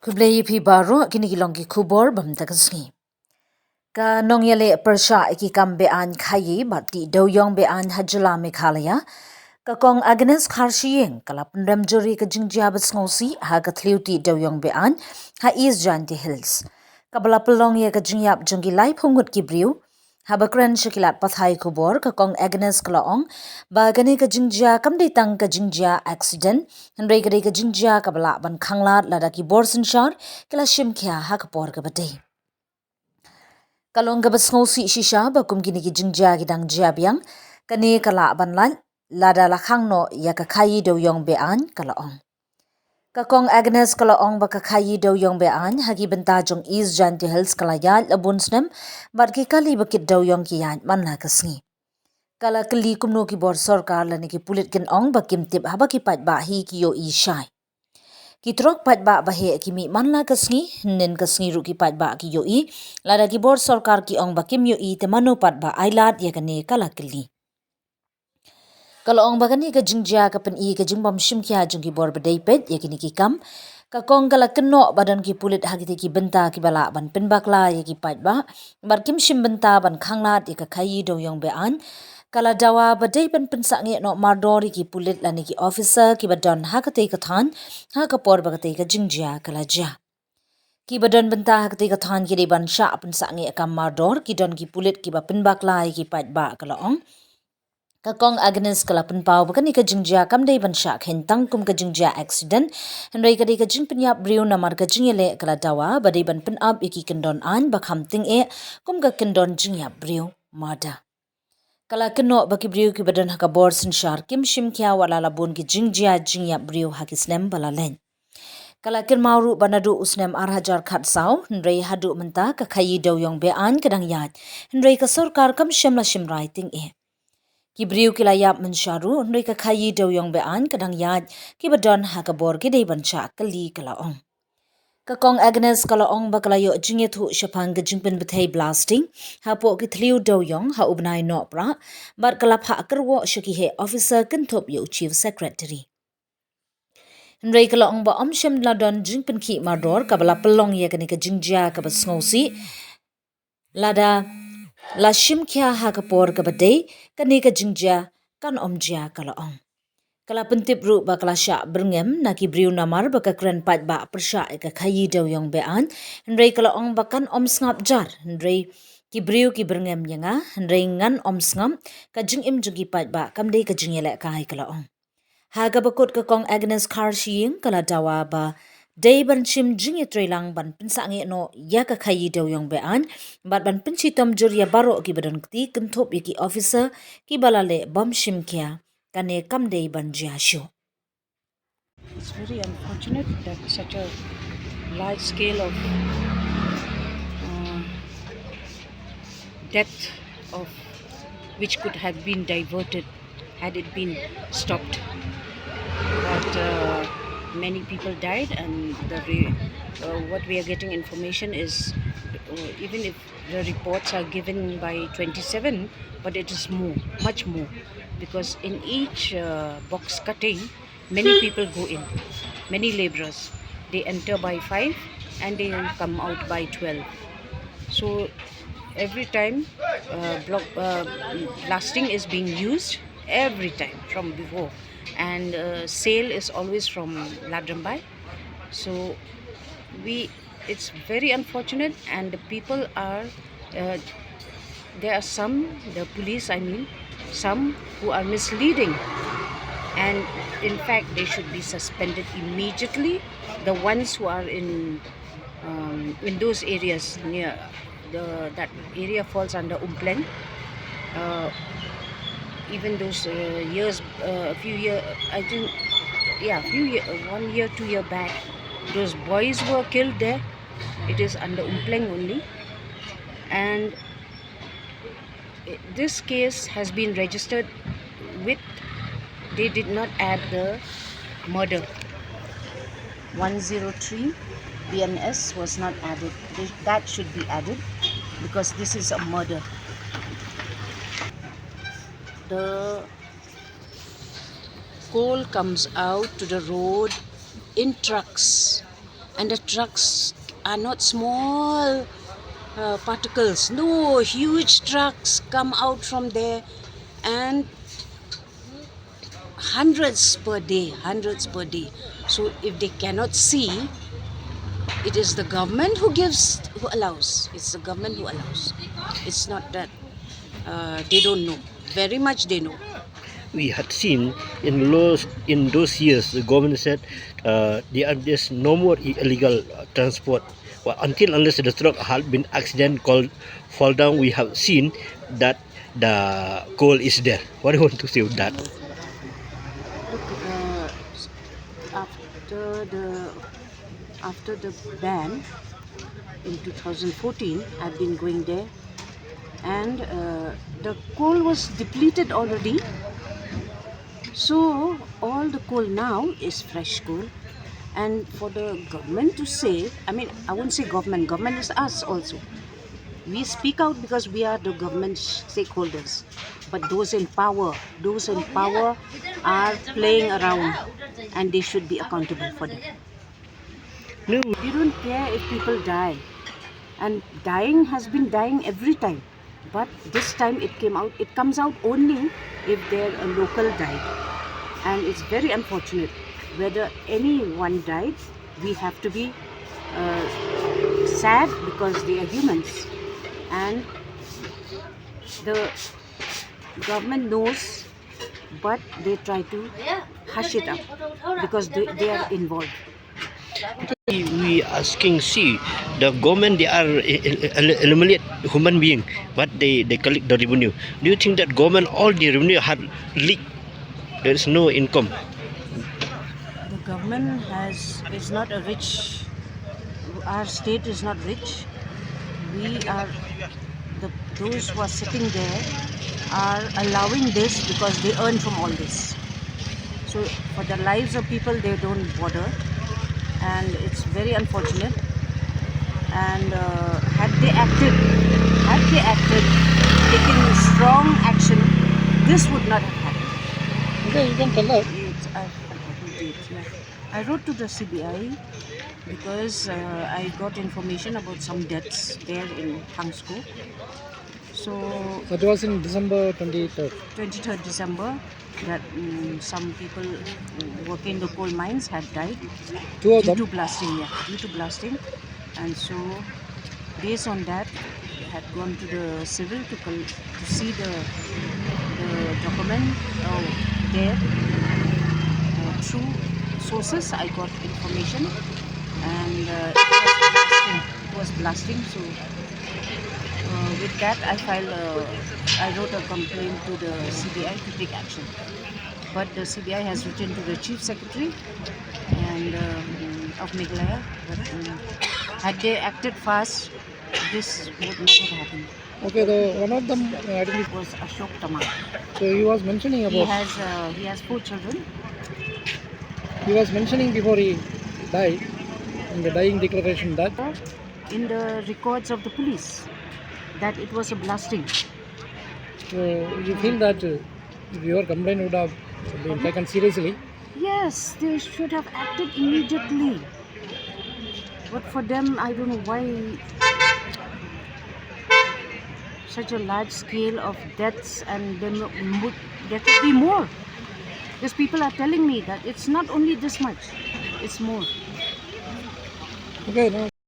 Kublai pi baro kini kilong ki kubor bam takasngi. Ka nong yale persha ki kam be an khayi bati doyong be an hajala Meghalaya. Ka Kong Agnes kharshiyeng kala pendam juri ka jingjia basngosi ha ka thliuti doyong be an ha East Janti Hills. Kabala pelong ye ka jingyap jungki lai pungut ki briu. Habakran shakilat pathai kubor ka Kong Agnes kalaong ba gani ka jingjia kam tang ka jingjia accident henry ka jingjia kabala ban khanglat lada ki borsin shar kala shim kya ha ka por ka batei kalong ka basngosi shisha ba kum kini ki jingjia ki dang jia biang kani kala ban lan lada la khangno ya ka khayi do yong be an kalaong ka Kong Agnes kalaong ba ka khayi do yong be an hagi benta jong East Janti Hills kala yal labun snem bar ki kali bakit do yong ki yan man la kasngi kala kylli kumno ki bor sorkar la ni ki pulit kin ong ba kim tip haba ki pat ba hi ki yo i shai ki trok pat ba ba he ki mi man la kasngi nen kasngi ru ki pat ba ki yo i la da ki bor sorkar ki ong ba kim yo i te mano pat ba ailad ya kane kala kylli kalau ong bagani ka jingjia ka pen I ka jingbam shimkia jungki bor bedai pet ya kini ki kam ka kong kala keno badan ki pulit hagiti ki benta ki bala ban pen bakla ya ki pat ba bar kim shim benta ban khanglat ya ka khayi do yong be an kala dawa bedai pen pensak nge no mardori ki pulit lani ki officer ki badan hakate ka than ha ka por bagate ka jingjia kala ja ki badan benta hakate ka than ki ban sha pensak nge ka mardor ki don ki pulit ki ba pen bakla ya ki pat ba kala ong ka Kong Agnes kala penpau bakani ka jingjia kam dei ban sha khen tang kum ka jingjia accident henrei ka dei ka jing penyap briu namar ka jingyele kala dawa badai ban pen up iki kendon an ba kham ting e kum ka kendon jingyap briu mada kala keno baki briu ki badan ha ka bor sin shar kim shim kya wala labun ki jingjia jingyap briu ha ki snem bala len kala kin mauru banadu usnem arhajar khat sau henrei hadu menta ka khayi do yong be an kadang yat henrei ka sorkar kam shimla shim writing e ki briu ki layap mensharu hnrei ka khayi do yong be an kadang yat ki badon ha ka bor ki dei ban cha kali kala ong ka Kong Agnes kala ong ba kala yo jingye thu shapang ka jingpen bethai blasting ha po ki thliu do yong ha ubnai no pra bar kala pha karwo shaki he officer kin thop yo chief secretary hnrei kala ong ba om shem ladon jingpen ki mardor kabala pelong ye kani ka jingjia ka basngosi lada la shim kya ha ka por ka badai kani ka jingjia kan omjia kala ong kala pentip ru ba kala sha brngem na ki briu namar ba ka kran pat ba persha ka khayi do yong be an hnrei kala ong ba kan om snap jar hnrei ki briu ki brngem yanga hnrei ngan om snam ka jing im jugi pat ba kam dei ka jingyele ka hai kala ong ha ga bakut ka Kong Agnes khar shiying kala dawa ba day ban chim jingi trailang ban pinsa nge no ya ka khayi do yong be an bat ban pinchi tom jur ya baro ki badan kti kinthop ki officer ki balale bam shim kya kane kam day ban jia shu It's very unfortunate that such a large scale of death of which could have been diverted had it been stopped. But many people died, and what we are getting information is even if the reports are given by 27, but it is more, much more, because in each box cutting, many people go in, many laborers. They enter by 5 and they come out by 12. So every time blasting is being used every time from before, and sale is always from Ladrambai. So it's very unfortunate, and the people are there are some, the police I mean, some who are misleading, and in fact they should be suspended immediately. The ones who are in those areas near that area falls under Umpleng. Even those years, a few years, I think, yeah, 1 year, 2 year back, those boys were killed there. It is under Umpleng only, and this case has been registered with. They did not add the murder. 103 BNS was not added. That should be added because this is a murder. The coal comes out to the road in trucks, and the trucks are not small particles. No, huge trucks come out from there, and hundreds per day. So if they cannot see, it is the government who allows. It's the government who allows. It's not that they don't know. Very much they know. We had seen in those years the government said there's no more illegal transport. Well, until unless the truck had been fall down, we have seen that the coal is there. What do you want to say with that? Look, after the ban in 2014, I've been going there, and the coal was depleted already. So all the coal now is fresh coal, and for the government to say, I mean, I won't say government is us also. We speak out because we are the government stakeholders, but those in power are playing around, and they should be accountable for that. No, You don't care if people die, and dying has been dying every time, but this time it comes out only if they're a local died, and it's very unfortunate. Whether anyone died, we have to be sad because they are humans, and the government knows, but they try to hush it up because they are involved. we asking, see, the government, they are eliminate human being, but they collect the revenue. Do you think that government all the revenue had leaked? There is no income. The government is not a rich. Our state is not rich. We are those who are sitting there are allowing this because they earn from all this. So for the lives of people, they don't bother, and it's very unfortunate. And had they acted, taken strong action, this would not have happened. Okay, you can tell us. I wrote to the CBI because I got information about some deaths there in Hangsko. So That was in December 23rd. 23rd December, that some people working in the coal mines had died Two of due them. to blasting, and so based on that, I had gone to the civil to see the document there. Through sources, I got information, and it was blasting. So with that, I wrote a complaint to the CBI to take action. But the CBI has written to the Chief Secretary and of Meghalaya. But had they acted fast, this would not have happened. Okay, one of them It was Ashok Tamar. so he was mentioning He about. has 4 children. He was mentioning before he died in the dying declaration that In the records of the police that it was a blasting. you feel that if your complaint would have been taken seriously. Yes, they should have acted immediately. But for them, I don't know why such a large scale of deaths, and then there could be more. Because people are telling me that it's not only this much, it's more. Okay, now